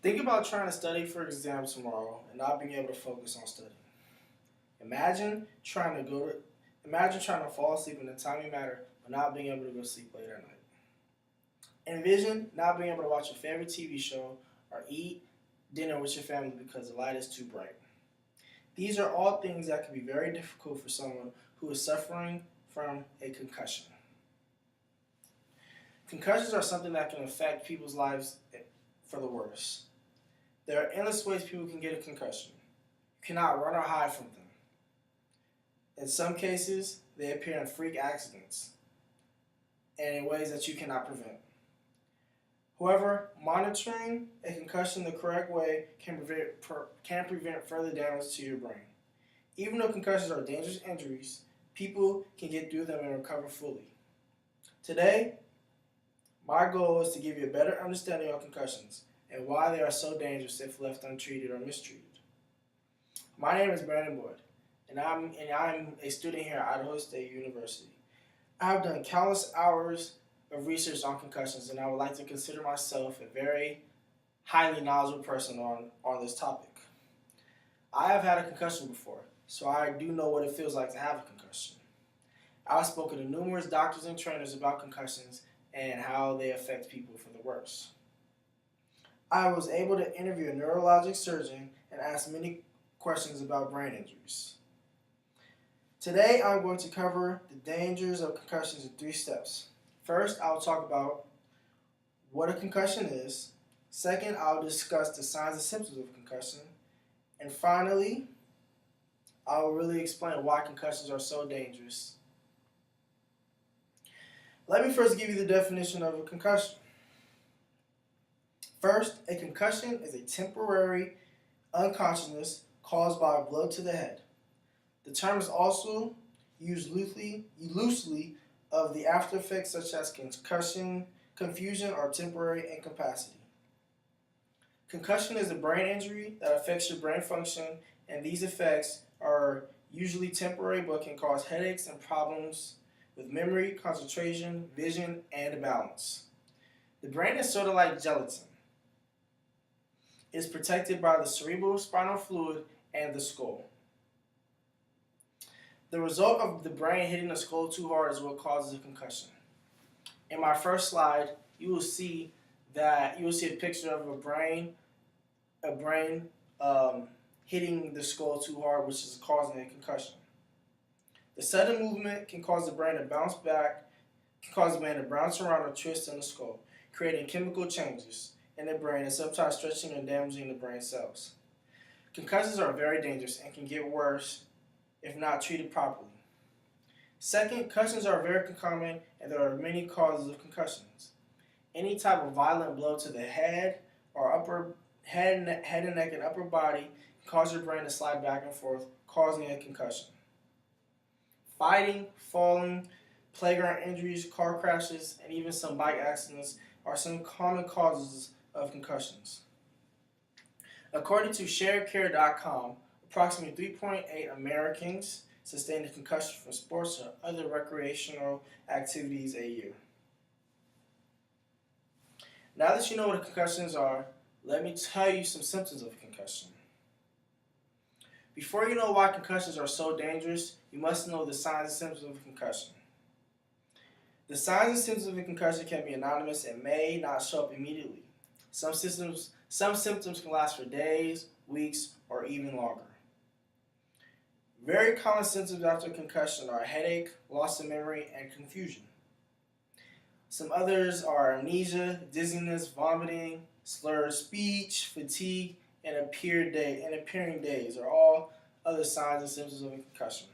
Think about trying to study for exams tomorrow and not being able to focus on studying. Imagine trying to go to Imagine trying to fall asleep in a timely manner but not being able to go to sleep late at night. Envision not being able to watch your favorite TV show or eat dinner with your family because the light is too bright. These are all things that can be very difficult for someone who is suffering from a concussion. Concussions are something that can affect people's lives for the worse. There are endless ways people can get a concussion. You cannot run or hide from them. In some cases, they appear in freak accidents and in ways that you cannot prevent. However, monitoring a concussion the correct way can prevent further damage to your brain. Even though concussions are dangerous injuries, people can get through them and recover fully. Today, my goal is to give you a better understanding of concussions and why they are so dangerous if left untreated or mistreated. My name is Brandon Boyd, and I'm a student here at Idaho State University. I have done countless hours of research on concussions, and I would like to consider myself a very highly knowledgeable person on this topic. I have had a concussion before, so I do know what it feels like to have a concussion. I've spoken to numerous doctors and trainers about concussions and how they affect people for the worse. I was able to interview a neurologic surgeon and ask many questions about brain injuries. Today, I'm going to cover the dangers of concussions in 3 steps. First, I'll talk about what a concussion is. Second, I'll discuss the signs and symptoms of a concussion. And finally, I'll really explain why concussions are so dangerous. Let me first give you the definition of a concussion. First, a concussion is a temporary unconsciousness caused by a blow to the head. The term is also used loosely of the after effects such as concussion, confusion, or temporary incapacity. Concussion is a brain injury that affects your brain function, and these effects are usually temporary but can cause headaches and problems with memory, concentration, vision, and balance. The brain is sort of like gelatin. It's protected by the cerebral spinal fluid and the skull. The result of the brain hitting the skull too hard is what causes a concussion. In my first slide, you will see a picture of a brain hitting the skull too hard, which is causing a concussion. The sudden movement can cause the brain to bounce back, can cause the brain to bounce around or twist in the skull, creating chemical changes in the brain and sometimes stretching and damaging the brain cells. Concussions are very dangerous and can get worse if not treated properly. Second, concussions are very common and there are many causes of concussions. Any type of violent blow to the head or head and neck and upper body can cause your brain to slide back and forth, causing a concussion. Fighting, falling, playground injuries, car crashes, and even some bike accidents are some common causes of concussions. According to ShareCare.com, approximately 3.8 Americans sustain a concussion from sports or other recreational activities a year. Now that you know what concussions are, let me tell you some symptoms of a concussion. Before you know why concussions are so dangerous, you must know the signs and symptoms of a concussion. The signs and symptoms of a concussion can be anonymous and may not show up immediately. Some symptoms can last for days, weeks, or even longer. Very common symptoms after concussion are headache, loss of memory, and confusion. Some others are amnesia, dizziness, vomiting, slurred speech, fatigue, and appearing days are all other signs and symptoms of a concussion.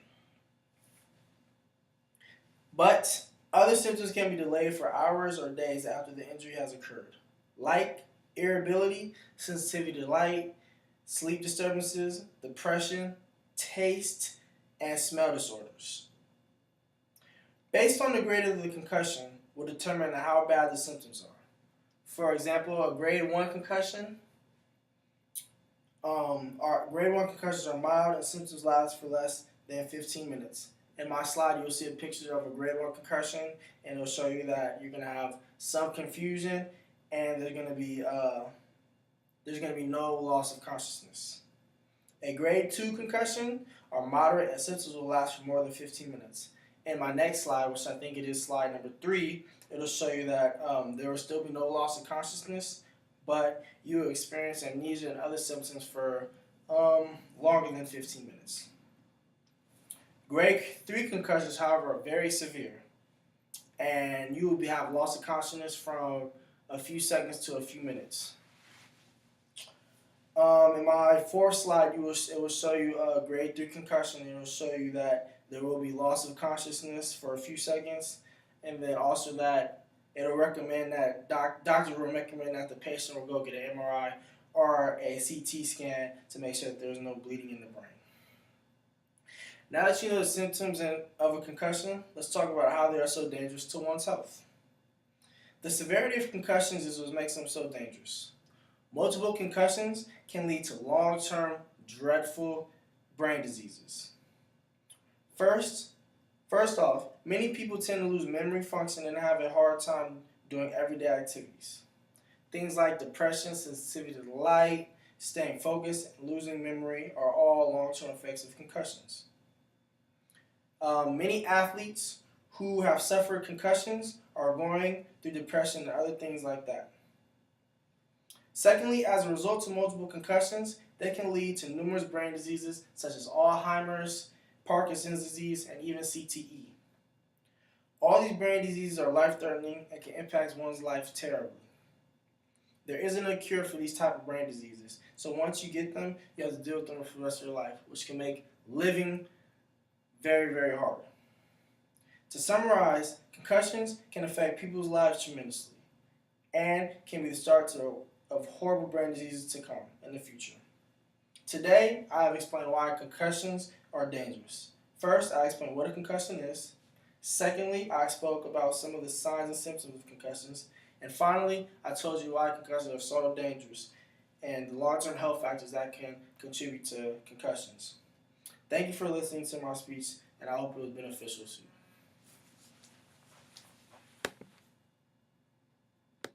But other symptoms can be delayed for hours or days after the injury has occurred, like irritability, sensitivity to light, sleep disturbances, depression, taste, and smell disorders. Based on the grade of the concussion will determine how bad the symptoms are. For example, a grade 1 concussion, grade 1 concussions are mild and symptoms last for less than 15 minutes. In my slide, you'll see a picture of a grade 1 concussion, and it'll show you that you're going to have some confusion, and there's going to be there's going to be no loss of consciousness. A grade 2 concussion are moderate and symptoms will last for more than 15 minutes. In my next slide, which I think it is slide number 3, it'll show you that there will still be no loss of consciousness, but you will experience amnesia and other symptoms for longer than 15 minutes. Grade 3 concussions, however, are very severe, and you will have loss of consciousness from a few seconds to a few minutes. In my fourth slide, it will show you a grade 3 concussion, and it will show you that there will be loss of consciousness for a few seconds, and then also that it'll recommend that doctors will recommend that the patient will go get an MRI or a CT scan to make sure that there's no bleeding in the brain. Now that you know the symptoms of a concussion, let's talk about how they are so dangerous to one's health. The severity of concussions is what makes them so dangerous. Multiple concussions can lead to long-term, dreadful brain diseases. First off, many people tend to lose memory function and have a hard time doing everyday activities. Things like depression, sensitivity to light, staying focused, and losing memory are all long-term effects of concussions. Many athletes who have suffered concussions are going through depression and other things like that. Secondly, as a result of multiple concussions, they can lead to numerous brain diseases such as Alzheimer's, Parkinson's disease, and even CTE. All these brain diseases are life-threatening and can impact one's life terribly. There isn't a cure for these type of brain diseases, so once you get them, you have to deal with them for the rest of your life, which can make living very, very hard. To summarize, concussions can affect people's lives tremendously and can be the start of horrible brain diseases to come in the future. Today, I have explained why concussions are dangerous. First, I explained what a concussion is. Secondly, I spoke about some of the signs and symptoms of concussions. And finally, I told you why concussions are so dangerous and the long-term health factors that can contribute to concussions. Thank you for listening to my speech, and I hope it was beneficial to you.